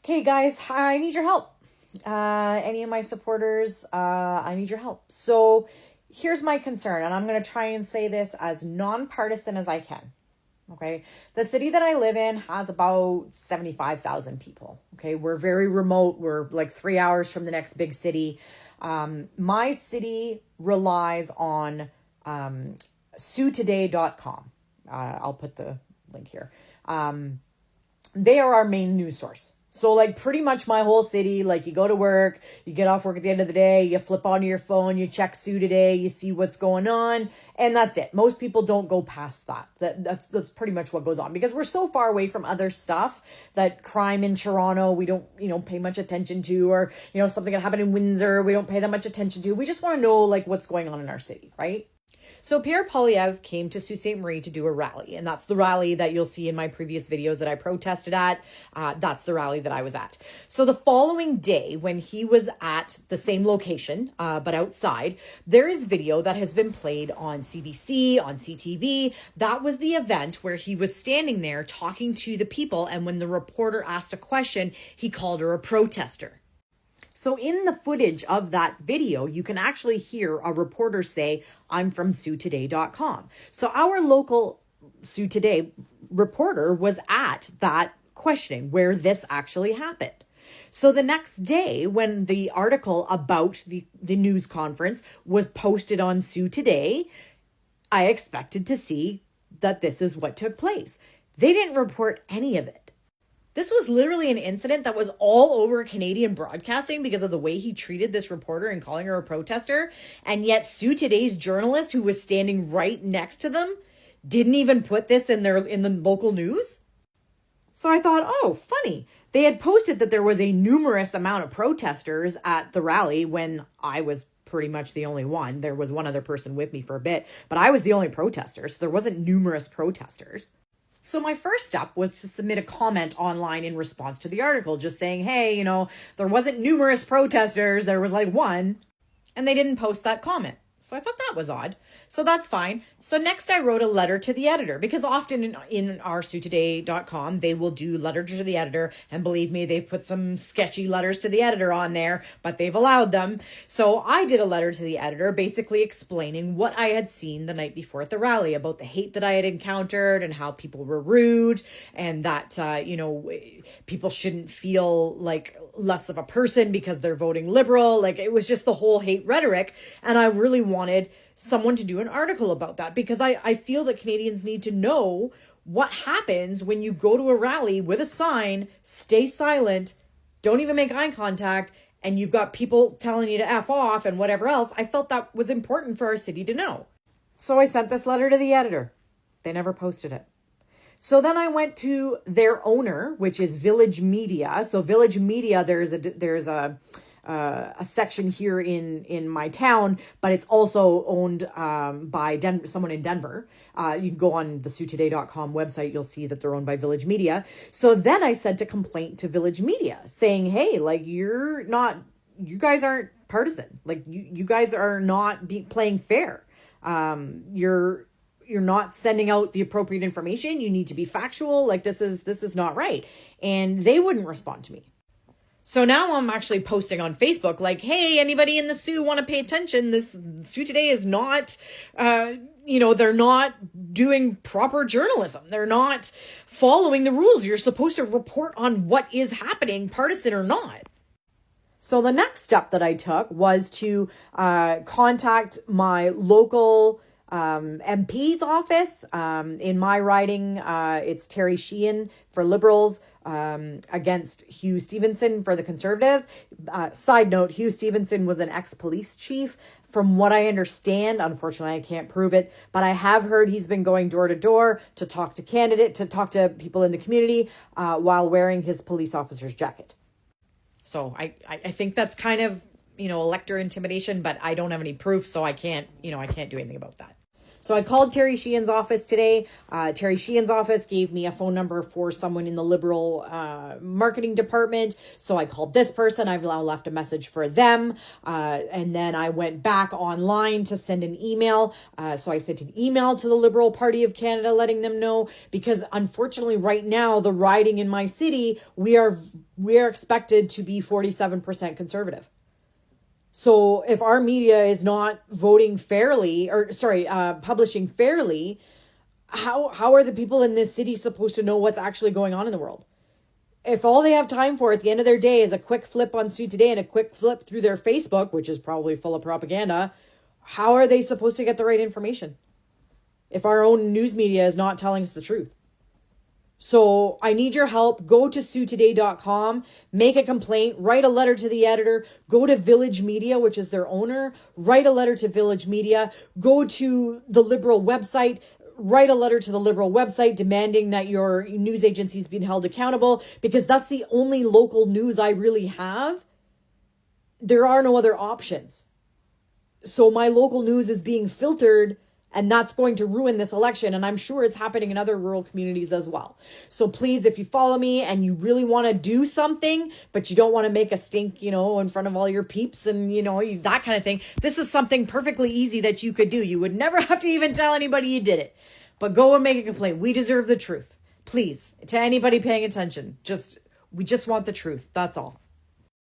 Okay, guys, I need your help. Any of my supporters, I need your help. So here's my concern, and I'm going to try and say this as nonpartisan as I can. Okay. The city that I live in has about 75,000 people. Okay. We're very remote. We're like 3 hours from the next big city. My city relies on SiouxToday.com. I'll put the link here. They are our main news source. So like pretty much my whole city, like you go to work, you get off work at the end of the day, you flip onto your phone, you check Sioux Today, you see what's going on, and that's it. Most people don't go past that. That's pretty much what goes on because we're so far away from other stuff that crime in Toronto, we don't, pay much attention to, or, something that happened in Windsor, we don't pay that much attention to. We just want to know like what's going on in our city, right? So Pierre Poilievre came to Sault Ste. Marie to do a rally, and that's the rally that you'll see in my previous videos that I protested at. That's the rally that I was at. So the following day, when he was at the same location, but outside, there is video that has been played on CBC, on CTV. That was the event where he was standing there talking to the people, and when the reporter asked a question, he called her a protester. So in the footage of that video, you can actually hear a reporter say, "I'm from SiouxToday.com." So our local Sioux Today reporter was at that questioning where this actually happened. So the next day, when the article about the news conference was posted on Sioux Today, I expected to see that this is what took place. They didn't report any of it. This was literally an incident that was all over Canadian broadcasting because of the way he treated this reporter and calling her a protester. And yet Sioux Today's journalist, who was standing right next to them, didn't even put this in the local news. So I thought, oh, funny. They had posted that there was a numerous amount of protesters at the rally when I was pretty much the only one. There was one other person with me for a bit, but I was the only protester. So there wasn't numerous protesters. So my first step was to submit a comment online in response to the article, just saying, hey, there wasn't numerous protesters. There was like one, and they didn't post that comment. So I thought that was odd. So that's fine. So next I wrote a letter to the editor because often in our SiouxToday.com, they will do letters to the editor. And believe me, they've put some sketchy letters to the editor on there, but they've allowed them. So I did a letter to the editor basically explaining what I had seen the night before at the rally about the hate that I had encountered and how people were rude and that, people shouldn't feel like less of a person because they're voting Liberal. Like it was just the whole hate rhetoric. And I really wanted someone to do an article about that because I feel that Canadians need to know what happens when you go to a rally with a sign, stay silent, don't even make eye contact, and you've got people telling you to F off and whatever else. I felt that was important for our city to know. So I sent this letter to the editor. They never posted it. So then I went to their owner, which is Village Media. So Village Media, there's a section here in my town, but it's also owned by someone in Denver. You can go on the SiouxToday.com website. You'll see that they're owned by Village Media. So then I sent a complaint to Village Media saying, hey, like you guys aren't partisan. Like you guys are not playing fair. You're not sending out the appropriate information. You need to be factual. Like this is not right. And they wouldn't respond to me. So now I'm actually posting on Facebook like, hey, anybody in the Sioux want to pay attention? This Sioux Today is not, they're not doing proper journalism. They're not following the rules. You're supposed to report on what is happening, partisan or not. So the next step that I took was to contact my local MP's office. In my riding, it's Terry Sheehan for Liberals against Hugh Stevenson for the Conservatives. Side note, Hugh Stevenson was an ex-police chief. From what I understand, unfortunately, I can't prove it, but I have heard he's been going door to door to talk to people in the community while wearing his police officer's jacket. So I think that's kind of, elector intimidation, but I don't have any proof, so I can't do anything about that. So I called Terry Sheehan's office today. Terry Sheehan's office gave me a phone number for someone in the Liberal marketing department. So I called this person. I've now left a message for them. And then I went back online to send an email. So I sent an email to the Liberal Party of Canada letting them know, because unfortunately right now the riding in my city, we are expected to be 47% conservative. So if our media is not voting fairly, publishing fairly, how are the people in this city supposed to know what's actually going on in the world? If all they have time for at the end of their day is a quick flip on Sue Today and a quick flip through their Facebook, which is probably full of propaganda, how are they supposed to get the right information if our own news media is not telling us the truth? So I need your help. Go to SueToday.com, make a complaint, write a letter to the editor, go to Village Media, which is their owner, write a letter to Village Media, go to the Liberal website, write a letter to the Liberal website demanding that your news agency is being held accountable, because that's the only local news I really have. There are no other options. So my local news is being filtered, and that's going to ruin this election. And I'm sure it's happening in other rural communities as well. So please, if you follow me and you really want to do something, but you don't want to make a stink, in front of all your peeps and, that kind of thing, this is something perfectly easy that you could do. You would never have to even tell anybody you did it. But go and make a complaint. We deserve the truth. Please, to anybody paying attention, we just want the truth. That's all.